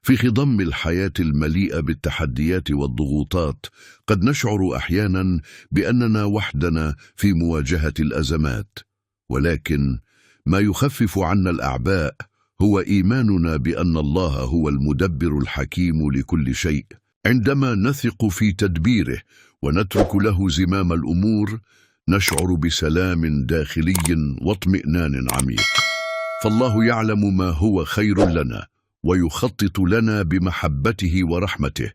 في خضم الحياة المليئة بالتحديات والضغوطات، قد نشعر أحيانا بأننا وحدنا في مواجهة الأزمات، ولكن ما يخفف عنا الأعباء هو إيماننا بأن الله هو المدبر الحكيم لكل شيء. عندما نثق في تدبيره ونترك له زمام الأمور، نشعر بسلام داخلي واطمئنان عميق، فالله يعلم ما هو خير لنا ويخطط لنا بمحبته ورحمته.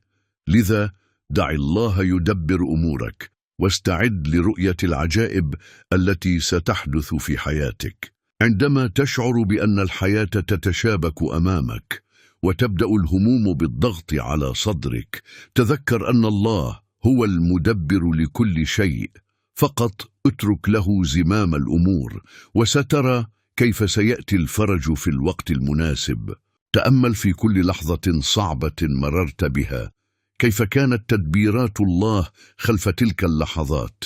لذا دع الله يدبر أمورك، واستعد لرؤية العجائب التي ستحدث في حياتك. عندما تشعر بأن الحياة تتشابك أمامك وتبدأ الهموم بالضغط على صدرك، تذكر أن الله هو المدبر لكل شيء. فقط اترك له زمام الأمور، وسترى كيف سيأتي الفرج في الوقت المناسب. تأمل في كل لحظة صعبة مررت بها، كيف كانت تدبيرات الله خلف تلك اللحظات،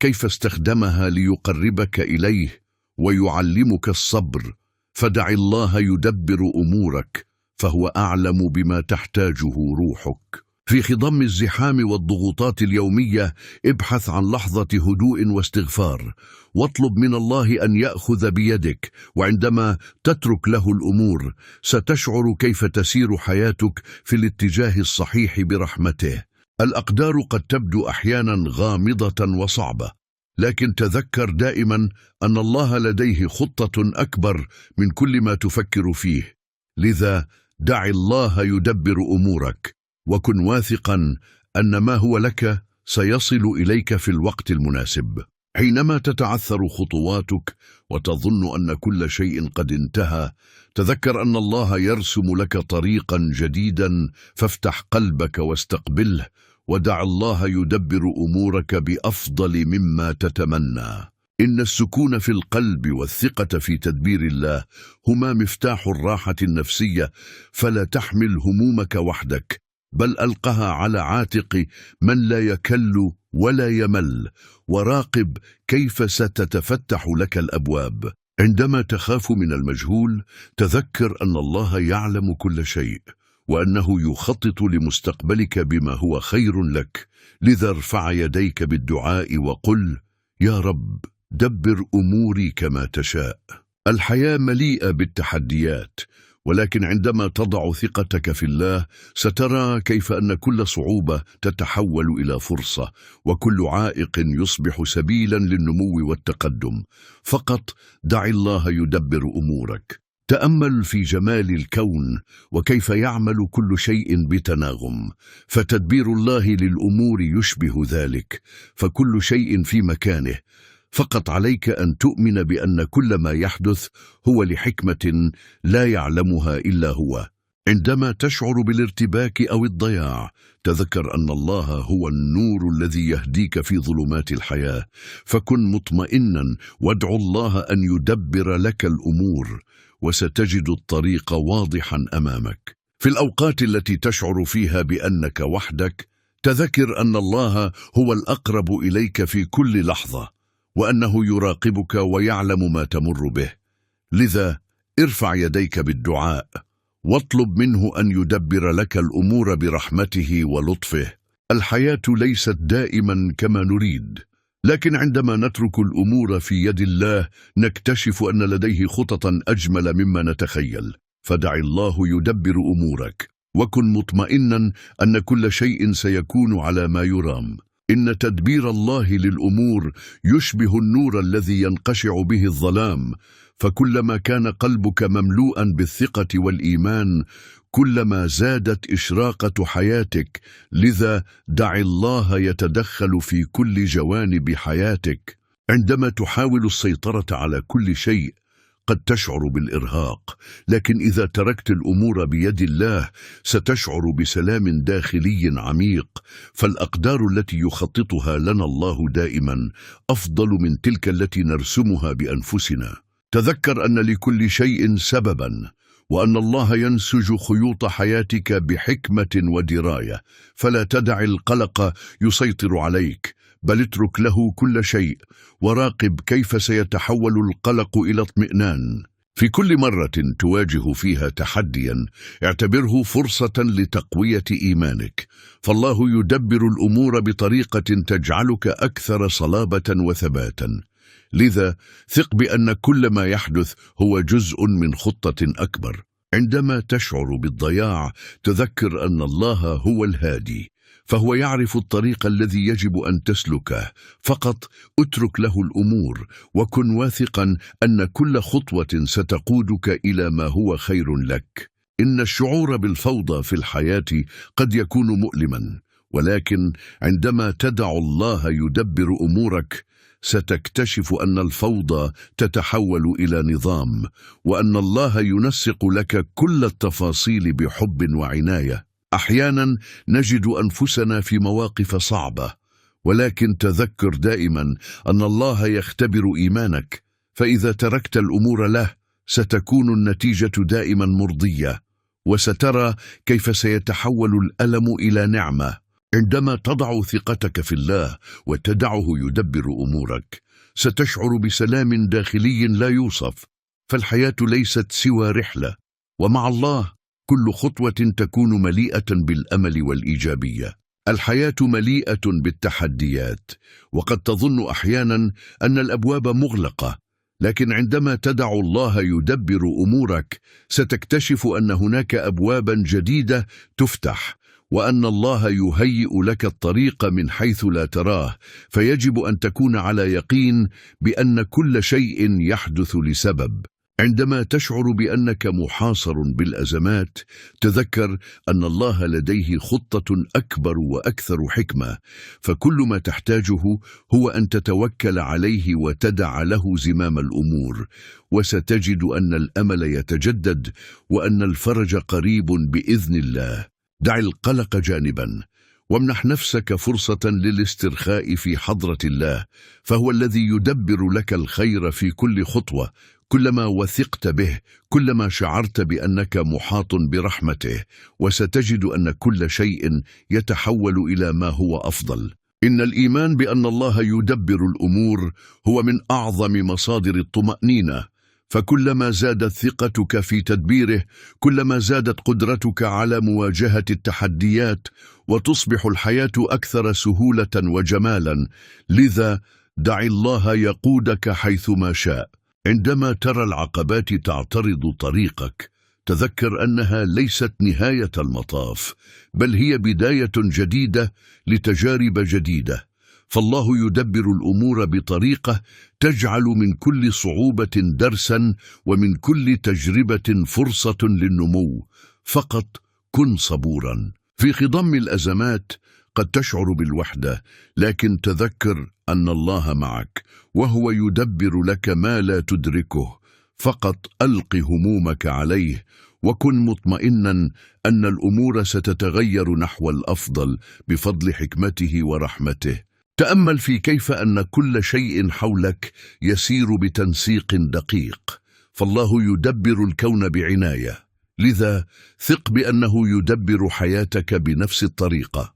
كيف استخدمها ليقربك إليه ويعلمك الصبر. فدع الله يدبر أمورك، فهو أعلم بما تحتاجه روحك. في خضم الزحام والضغوطات اليومية، ابحث عن لحظة هدوء واستغفار، واطلب من الله أن يأخذ بيدك. وعندما تترك له الأمور، ستشعر كيف تسير حياتك في الاتجاه الصحيح برحمته. الأقدار قد تبدو أحيانا غامضة وصعبة، لكن تذكر دائما أن الله لديه خطة أكبر من كل ما تفكر فيه. لذا دع الله يدبر أمورك، وكن واثقا أن ما هو لك سيصل إليك في الوقت المناسب. حينما تتعثر خطواتك وتظن أن كل شيء قد انتهى، تذكر أن الله يرسم لك طريقا جديدا، فافتح قلبك واستقبله، ودع الله يدبر أمورك بأفضل مما تتمنى. إن السكون في القلب والثقة في تدبير الله هما مفتاح الراحة النفسية، فلا تحمل همومك وحدك، بل ألقها على عاتق من لا يكل ولا يمل، وراقب كيف ستتفتح لك الأبواب. عندما تخاف من المجهول، تذكر أن الله يعلم كل شيء، وأنه يخطط لمستقبلك بما هو خير لك. لذا ارفع يديك بالدعاء وقل: يا رب دبر أموري كما تشاء. الحياة مليئة بالتحديات، ولكن عندما تضع ثقتك في الله، سترى كيف أن كل صعوبة تتحول إلى فرصة، وكل عائق يصبح سبيلا للنمو والتقدم. فقط دع الله يدبر أمورك. تأمل في جمال الكون وكيف يعمل كل شيء بتناغم، فتدبير الله للأمور يشبه ذلك، فكل شيء في مكانه. فقط عليك أن تؤمن بأن كل ما يحدث هو لحكمة لا يعلمها إلا هو. عندما تشعر بالارتباك أو الضياع، تذكر أن الله هو النور الذي يهديك في ظلمات الحياة، فكن مطمئنا وادعو الله أن يدبر لك الأمور، وستجد الطريق واضحا أمامك. في الأوقات التي تشعر فيها بأنك وحدك، تذكر أن الله هو الأقرب إليك في كل لحظة، وأنه يراقبك ويعلم ما تمر به. لذا ارفع يديك بالدعاء، واطلب منه أن يدبر لك الأمور برحمته ولطفه. الحياة ليست دائما كما نريد، لكن عندما نترك الأمور في يد الله، نكتشف أن لديه خططا أجمل مما نتخيل. فدع الله يدبر أمورك، وكن مطمئنا أن كل شيء سيكون على ما يرام. إن تدبير الله للأمور يشبه النور الذي ينقشع به الظلام، فكلما كان قلبك مملوءا بالثقة والإيمان، كلما زادت إشراقة حياتك. لذا دع الله يتدخل في كل جوانب حياتك. عندما تحاول السيطرة على كل شيء، قد تشعر بالإرهاق، لكن إذا تركت الأمور بيد الله، ستشعر بسلام داخلي عميق. فالأقدار التي يخططها لنا الله دائما أفضل من تلك التي نرسمها بأنفسنا. تذكر أن لكل شيء سببا، وأن الله ينسج خيوط حياتك بحكمة ودراية. فلا تدع القلق يسيطر عليك، بل اترك له كل شيء، وراقب كيف سيتحول القلق إلى اطمئنان. في كل مرة تواجه فيها تحديا اعتبره فرصة لتقوية إيمانك، فالله يدبر الأمور بطريقة تجعلك أكثر صلابة وثباتا. لذا ثق بأن كل ما يحدث هو جزء من خطة أكبر. عندما تشعر بالضياع تذكر أن الله هو الهادي، فهو يعرف الطريق الذي يجب أن تسلكه، فقط اترك له الأمور وكن واثقا أن كل خطوة ستقودك إلى ما هو خير لك. إن الشعور بالفوضى في الحياة قد يكون مؤلما، ولكن عندما تدع الله يدبر أمورك ستكتشف أن الفوضى تتحول إلى نظام، وأن الله ينسق لك كل التفاصيل بحب وعناية. أحيانا نجد أنفسنا في مواقف صعبة، ولكن تذكر دائما أن الله يختبر إيمانك، فإذا تركت الأمور له ستكون النتيجة دائما مرضية، وسترى كيف سيتحول الألم إلى نعمة. عندما تضع ثقتك في الله وتدعه يدبر أمورك ستشعر بسلام داخلي لا يوصف، فالحياة ليست سوى رحلة، ومع الله كل خطوة تكون مليئة بالأمل والإيجابية. الحياة مليئة بالتحديات، وقد تظن أحيانا أن الأبواب مغلقة، لكن عندما تدع الله يدبر أمورك ستكتشف أن هناك أبوابا جديدة تفتح، وأن الله يهيئ لك الطريق من حيث لا تراه. فيجب أن تكون على يقين بأن كل شيء يحدث لسبب. عندما تشعر بأنك محاصر بالأزمات تذكر أن الله لديه خطة أكبر وأكثر حكمة، فكل ما تحتاجه هو أن تتوكل عليه وتدع له زمام الأمور، وستجد أن الأمل يتجدد وأن الفرج قريب بإذن الله. دع القلق جانبا وامنح نفسك فرصة للاسترخاء في حضرة الله، فهو الذي يدبر لك الخير في كل خطوة. كلما وثقت به كلما شعرت بأنك محاط برحمته، وستجد أن كل شيء يتحول إلى ما هو أفضل. إن الإيمان بأن الله يدبر الأمور هو من أعظم مصادر الطمأنينة، فكلما زادت ثقتك في تدبيره كلما زادت قدرتك على مواجهة التحديات، وتصبح الحياة أكثر سهولة وجمالا. لذا دع الله يقودك حيثما شاء. عندما ترى العقبات تعترض طريقك تذكر أنها ليست نهاية المطاف، بل هي بداية جديدة لتجارب جديدة. فالله يدبر الأمور بطريقة تجعل من كل صعوبة درسا، ومن كل تجربة فرصة للنمو. فقط كن صبورا. في خضم الأزمات قد تشعر بالوحدة، لكن تذكر أن الله معك وهو يدبر لك ما لا تدركه. فقط ألق همومك عليه وكن مطمئنا أن الأمور ستتغير نحو الأفضل بفضل حكمته ورحمته. تأمل في كيف أن كل شيء حولك يسير بتنسيق دقيق، فالله يدبر الكون بعناية. لذا ثق بأنه يدبر حياتك بنفس الطريقة،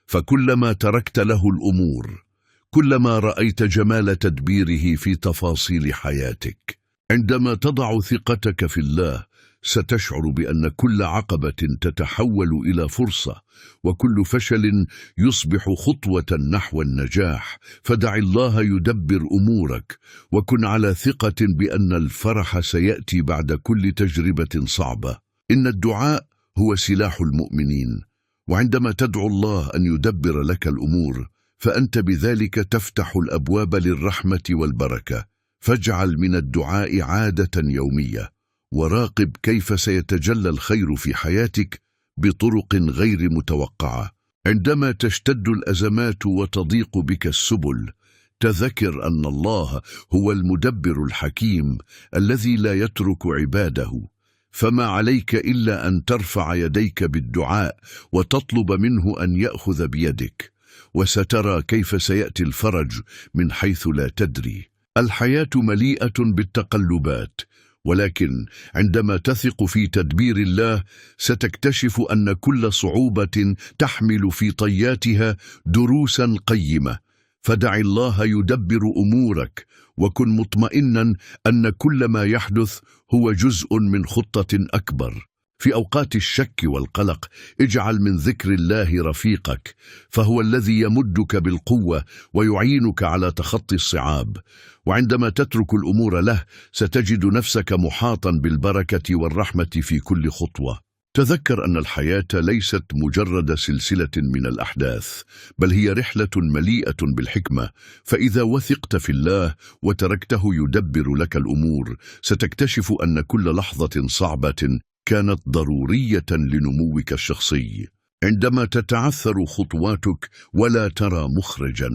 فكلما تركت له الأمور كلما رأيت جمال تدبيره في تفاصيل حياتك. عندما تضع ثقتك في الله ستشعر بأن كل عقبة تتحول إلى فرصة، وكل فشل يصبح خطوة نحو النجاح. فدع الله يدبر أمورك، وكن على ثقة بأن الفرح سيأتي بعد كل تجربة صعبة. إن الدعاء هو سلاح المؤمنين، وعندما تدعو الله أن يدبر لك الأمور فأنت بذلك تفتح الأبواب للرحمة والبركة. فاجعل من الدعاء عادة يومية، وراقب كيف سيتجلى الخير في حياتك بطرق غير متوقعة. عندما تشتد الأزمات وتضيق بك السبل تذكر أن الله هو المدبر الحكيم الذي لا يترك عباده، فما عليك إلا أن ترفع يديك بالدعاء وتطلب منه أن يأخذ بيدك، وسترى كيف سيأتي الفرج من حيث لا تدري. الحياة مليئة بالتقلبات، ولكن عندما تثق في تدبير الله ستكتشف أن كل صعوبة تحمل في طياتها دروسا قيمة. فدع الله يدبر أمورك، وكن مطمئنا أن كل ما يحدث هو جزء من خطة أكبر. في أوقات الشك والقلق اجعل من ذكر الله رفيقك، فهو الذي يمدك بالقوة ويعينك على تخطي الصعاب. وعندما تترك الأمور له ستجد نفسك محاطا بالبركة والرحمة في كل خطوة. تذكر أن الحياة ليست مجرد سلسلة من الأحداث، بل هي رحلة مليئة بالحكمة. فإذا وثقت في الله وتركته يدبر لك الأمور ستكتشف أن كل لحظة صعبة كانت ضرورية لنموك الشخصي. عندما تتعثر خطواتك ولا ترى مخرجا،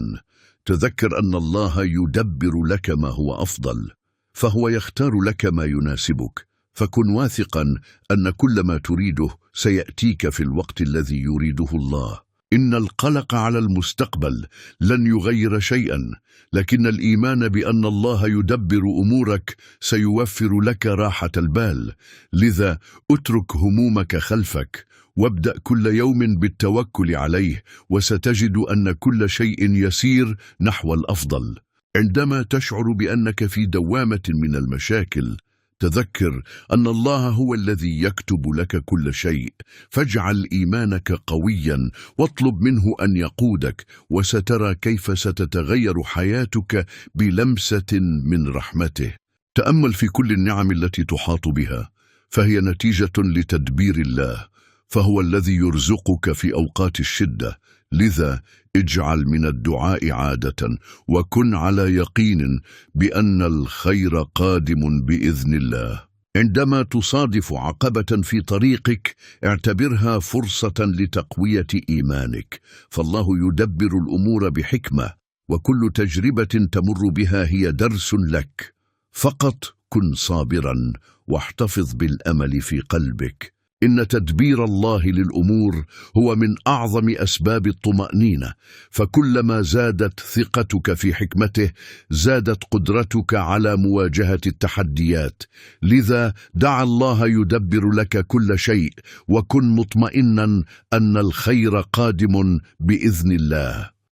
تذكر أن الله يدبر لك ما هو أفضل، فهو يختار لك ما يناسبك. فكن واثقا أن كل ما تريده سيأتيك في الوقت الذي يريده الله. إن القلق على المستقبل لن يغير شيئا، لكن الإيمان بأن الله يدبر أمورك سيوفر لك راحة البال. لذا اترك همومك خلفك وابدأ كل يوم بالتوكل عليه، وستجد أن كل شيء يسير نحو الأفضل. عندما تشعر بأنك في دوامة من المشاكل، تذكر أن الله هو الذي يكتب لك كل شيء. فاجعل إيمانك قويا واطلب منه أن يقودك، وسترى كيف ستتغير حياتك بلمسة من رحمته. تأمل في كل النعم التي تحاط بها، فهي نتيجة لتدبير الله، فهو الذي يرزقك في أوقات الشدة. لذا اجعل من الدعاء عادة، وكن على يقين بأن الخير قادم بإذن الله. عندما تصادف عقبة في طريقك اعتبرها فرصة لتقوية إيمانك، فالله يدبر الأمور بحكمة، وكل تجربة تمر بها هي درس لك. فقط كن صابرا واحتفظ بالأمل في قلبك. إن تدبير الله للأمور هو من أعظم أسباب الطمأنينة، فكلما زادت ثقتك في حكمته زادت قدرتك على مواجهة التحديات. لذا دع الله يدبر لك كل شيء، وكن مطمئنا أن الخير قادم بإذن الله.